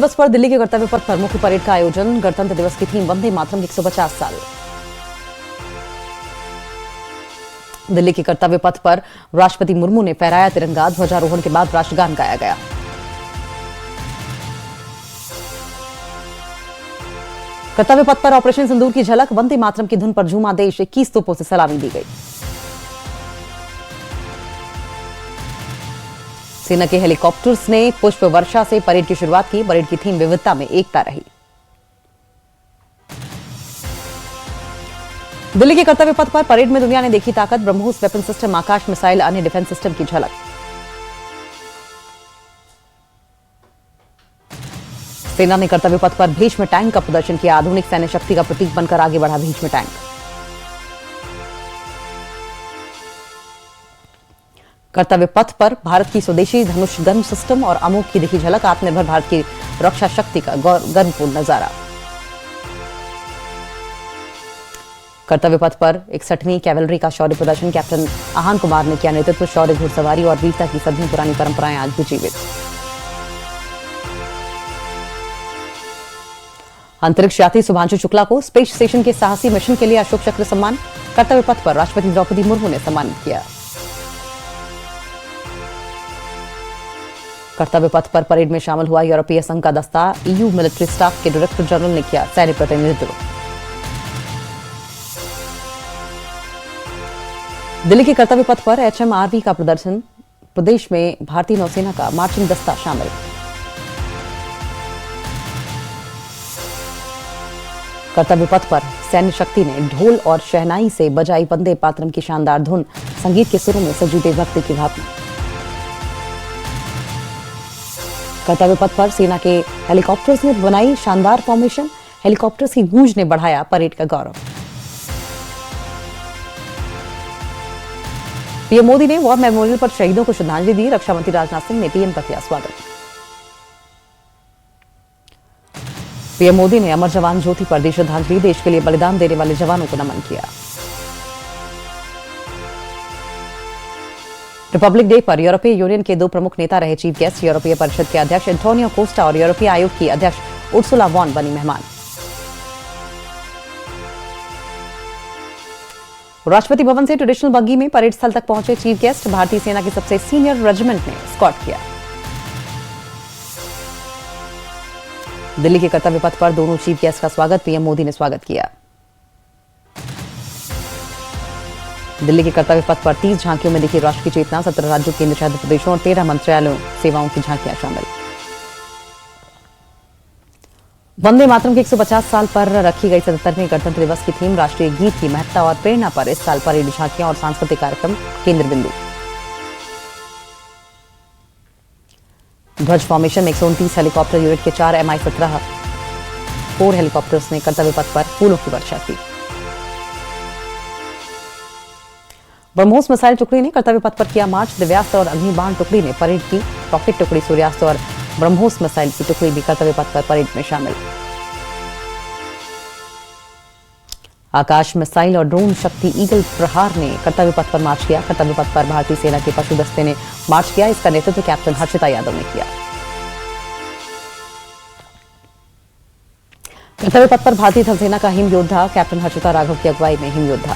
दिवस पर दिल्ली के कर्तव्य पथ पर मुख्य परेड का आयोजन। गणतंत्र दिवस की थीम वंदे मातरम 150 साल। दिल्ली के कर्तव्य पथ पर राष्ट्रपति मुर्मू ने फहराया तिरंगा। ध्वजारोहण के बाद राष्ट्रगान गाया गया। कर्तव्य पथ पर ऑपरेशन सिंदूर की झलक। वंदे मातरम की धुन पर झूमा देश। 21 तोपों से सलामी दी गई। सेना के हेलीकॉप्टर्स ने पुष्प वर्षा से परेड की शुरुआत की। परेड की थीम विविधता में एकता रही। दिल्ली के कर्तव्य पथ पर परेड में दुनिया ने देखी ताकत। ब्रह्मोस वेपन सिस्टम, आकाश मिसाइल, अन्य डिफेंस सिस्टम की झलक। सेना ने कर्तव्य पथ पर भीष्म टैंक का प्रदर्शन किया। आधुनिक सैन्य शक्ति का प्रतीक बनकर आगे बढ़ा भीष्म टैंक। कर्तव्य पथ पर भारत की स्वदेशी धनुष गन सिस्टम और अमोघ की दिखी झलक। आत्मनिर्भर भारत की रक्षा शक्ति का गर्वपूर्ण नजारा। कर्तव्य पथ पर 61वीं कैवलरी का शौर्य प्रदर्शन। कैप्टन आहान कुमार ने किया नेतृत्व। शौर्य, घुड़सवारी और वीरता की सदियों पुरानी परंपराएं आज भी जीवित। अंतरिक्ष यात्री शुभांशु शुक्ला को स्पेस स्टेशन के साहसी मिशन के लिए अशोक चक्र सम्मान। कर्तव्य पथ पर राष्ट्रपति द्रौपदी मुर्मू ने सम्मानित किया। कर्तव्य पथ पर परेड में शामिल हुआ यूरोपीय संघ का दस्ता। ईयू मिलिट्री स्टाफ के डायरेक्टर जनरल ने किया सैन्य प्रतिनिधित्व। दिल्ली के कर्तव्य पथ पर HMRV का प्रदर्शन। प्रदेश में भारतीय नौसेना का मार्चिंग दस्ता शामिल। कर्तव्य पथ पर सैन्य शक्ति ने ढोल और शहनाई से बजाई वंदे मातरम की शानदार धुन। संगीत के सुरों में सजी देशभक्ति की भावना। कर्तव्य पथ पर सेना के हेलीकॉप्टर्स ने बनाई शानदार फॉर्मेशन। हेलीकॉप्टर्स की गूंज ने बढ़ाया परेड का गौरव। पीएम मोदी ने वॉर मेमोरियल पर शहीदों को श्रद्धांजलि दी। रक्षा मंत्री राजनाथ सिंह ने पीएम का किया स्वागत। पीएम मोदी ने अमर जवान ज्योति पर दी श्रद्धांजलि। देश के लिए बलिदान देने वाले जवानों को नमन किया। रिपब्लिक डे पर यूरोपीय यूनियन के 2 प्रमुख नेता रहे चीफ गेस्ट। यूरोपीय परिषद के अध्यक्ष एंटोनियो कोस्टा और यूरोपीय आयोग की अध्यक्ष उर्सुला वॉन बनी मेहमान। राष्ट्रपति भवन से ट्रेडिशनल बग्गी में परेड स्थल तक पहुंचे चीफ गेस्ट। भारतीय सेना की सबसे सीनियर रेजिमेंट ने स्कॉट किया। दिल्ली के कर्तव्य पथ पर दोनों चीफ गेस्ट का स्वागत। पीएम मोदी ने स्वागत किया। दिल्ली के कर्तव्य पथ पर 30 झांकियों में दिखी राष्ट्र की चेतना। 17 राज्यों, केंद्र शासित प्रदेशों और 13 मंत्रालयों सेवाओं की झांकियां शामिल। वंदे मातरम के 150 साल पर रखी गई 77वें गणतंत्र दिवस की थीम राष्ट्रीय गीत की महत्ता और प्रेरणा पर इस साल परेड, झांकियां और सांस्कृतिक कार्यक्रम केंद्र बिंदु। ध्वज फॉर्मेशन में 129 हेलीकॉप्टर यूनिट के 4 Mi-17 4 हेलीकॉप्टर्स ने कर्तव्य पथ पर फूलों की वर्षा की। ब्रह्मोस मिसाइल टुकड़ी ने कर्तव्य पथ पर किया मार्च। दिव्यास्त्र और अग्निबाण टुकड़ी ने परेड की। रॉकेट टुकड़ी, सूर्यास्त्र और ब्रह्मोस मिसाइल की टुकड़ी भी कर्तव्य पथ पर परेड में शामिल। आकाश मिसाइल और ड्रोन शक्ति ईगल प्रहार ने कर्तव्य पथ पर मार्च किया। कर्तव्य पथ पर भारतीय सेना के पशु दस्ते ने मार्च किया। इसका नेतृत्व कैप्टन हर्षिता यादव ने किया। कर्तव्य पथ पर भारतीय थल सेना का हिम योद्धा कैप्टन हर्षिता राघव की अगुवाई में हिम योद्धा।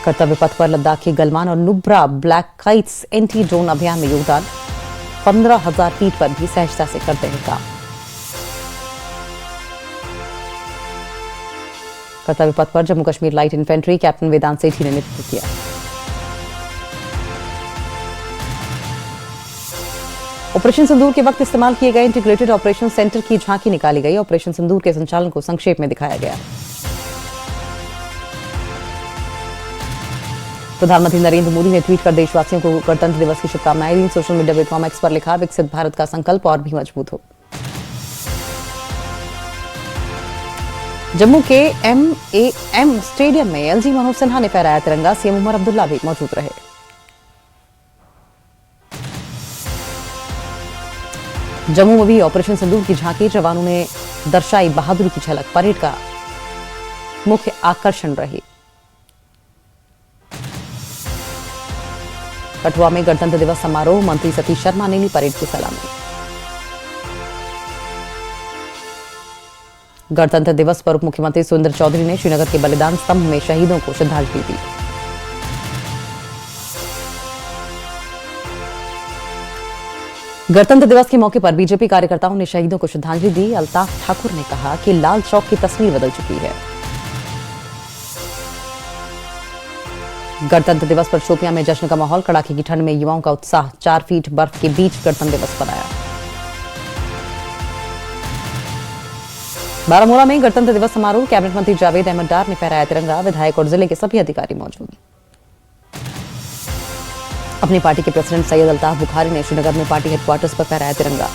कर्तव्य पथ पर लद्दाख की गलवान और Nubra black kites anti drone अभियान में योगदान। 15,000 फीट पर भी सहजता से करते हैं काम। कर्तव्य पथ पर Jammu Kashmir light infantry captain Vedant Sethi ने नेतृत्व किया। ऑपरेशन सिंदूर के वक्त इस्तेमाल किए गए इंटीग्रेटेड ऑपरेशन सेंटर की झांकी निकाली गई। ऑपरेशन सिंदूर के संचालन को संक्षेप में दिखाया गया। प्रधानमंत्री नरेंद्र मोदी ने ट्वीट कर देशवासियों को गणतंत्र दिवस की शुभकामनाएं दी। सोशल मीडिया प्लेटफॉर्म एक्स पर लिखा, विकसित भारत का संकल्प और भी मजबूत हो। जम्मू के MAM स्टेडियम में LG मनोज सिन्हा ने फहराया तिरंगा। सीएम उमर अब्दुल्ला भी मौजूद रहे। जम्मू में भी ऑपरेशन सिंदूर की झांकी। जवानों ने दर्शाई बहादुरी की झलक। परेड का मुख्य आकर्षण रही। कठुआ में गणतंत्र दिवस समारोह, मंत्री सतीश शर्मा ने ली परेड की सलामी। गणतंत्र दिवस पर उप मुख्यमंत्री सुरेंद्र चौधरी ने श्रीनगर के बलिदान स्तंभ में शहीदों को श्रद्धांजलि दी। गणतंत्र दिवस के मौके पर बीजेपी कार्यकर्ताओं ने शहीदों को श्रद्धांजलि दी। अल्ताफ ठाकुर ने कहा कि लाल चौक की तस्वीर बदल चुकी है। गणतंत्र दिवस पर शोपियां में जश्न का माहौल, कड़ाके की ठंड में युवाओं का उत्साह, 4 फीट बर्फ के बीच गणतंत्र दिवस मनाया। बारामूला में गणतंत्र दिवस समारोह, कैबिनेट मंत्री जावेद अहमद डार ने फहराया तिरंगा। विधायक और जिले के सभी अधिकारी मौजूद। अपनी पार्टी के प्रेसिडेंट सैयद अल्ताफ बुखारी ने श्रीनगर में पार्टी हेडक्वार्टर्स पर फहराया तिरंगा।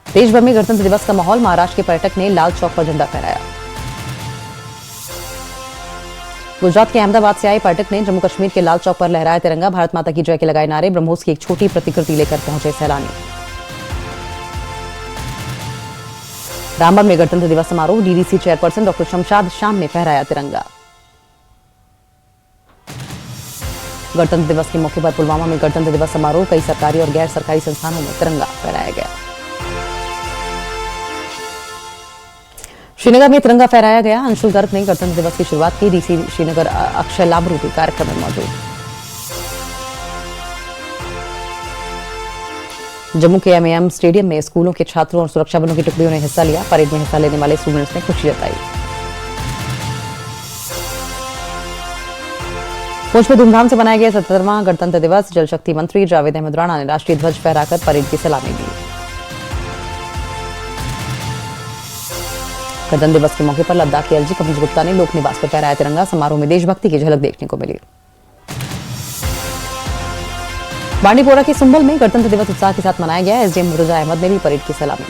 देश भर में गणतंत्र दिवस का माहौल, महाराष्ट्र के पर्यटक ने लाल चौक पर झंडा फहराया। गुजरात के अहमदाबाद से आए पर्यटक ने जम्मू कश्मीर के लाल चौक पर लहराया तिरंगा। भारत माता की जय के लगाए नारे, ब्रह्मोस की एक छोटी प्रतिकृति लेकर पहुंचे सैलानी। रामबन में गणतंत्र दिवस समारोह, डीडीसी चेयरपर्सन डॉक्टर शमशाद शाम ने फहराया तिरंगा। गणतंत्र दिवस के मौके पर पुलवामा में गणतंत्र दिवस समारोह, कई सरकारी और गैर सरकारी संस्थानों में तिरंगा फहराया गया। श्रीनगर में तिरंगा फहराया गया। अंशुल गर्ग ने गणतंत्र दिवस की शुरुआत की। डीसी श्रीनगर अक्षय लाभरू भी कार्यक्रम में मौजूद। जम्मू के एमएएम स्टेडियम में स्कूलों के छात्रों और सुरक्षा बलों की टुकड़ियों ने हिस्सा लिया। परेड में हिस्सा लेने वाले स्टूडेंट्स ने खुशी जताई। पुंछ में धूमधाम से मनाया गया 77वां गणतंत्र दिवस। जल शक्ति मंत्री जावेद अहमद राणा ने राष्ट्रीय ध्वज फहराकर परेड की सलामी दी। गणतंत्र दिवस के मौके पर लद्दाख के एलजी कपिल गुप्ता ने लोक निवास पर फहराया तिरंगा। समारोह में देशभक्ति की झलक देखने को मिली। बांडीपोरा के सुंबल में गणतंत्र दिवस उत्साह के साथ मनाया गया। एसडीएम मुर्तजा अहमद ने भी परेड की सलामी।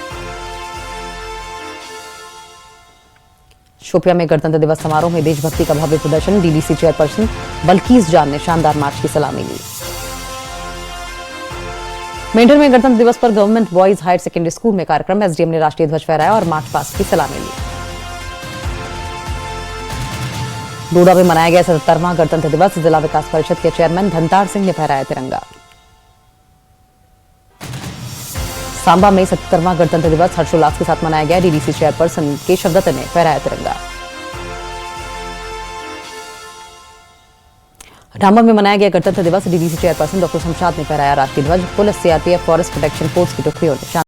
शोपियां में गणतंत्र दिवस समारोह में देशभक्ति का भव्य प्रदर्शन, डीडीसी चेयरपर्सन बल्कीस जान ने शानदार मार्च की सलामी ली। मेंढर में गणतंत्र दिवस पर government boys higher secondary school में कार्यक्रम, एसडीएम ने राष्ट्रीय ध्वज फहराया और मार्च पास्ट की सलामी ली। डोडा में मनाया गया 77वां गणतंत्र दिवस। जिला विकास परिषद के चेयरमैन धनतार सिंह ने फहराया तिरंगा। सांबा में 77वां गणतंत्र दिवस हर्षोल्लास के साथ मनाया गया। डीडीसी चेयरपर्सन केशव दत्त ने फहराया तिरंगा। रामबन में मनाया गया गणतंत्र दिवस। डीडीसी चेयरपर्सन डॉक्टर शमशाद ने फहराया राष्ट्रीय ध्वज। Police, CRPF, forest protection force की टुकड़ियों ने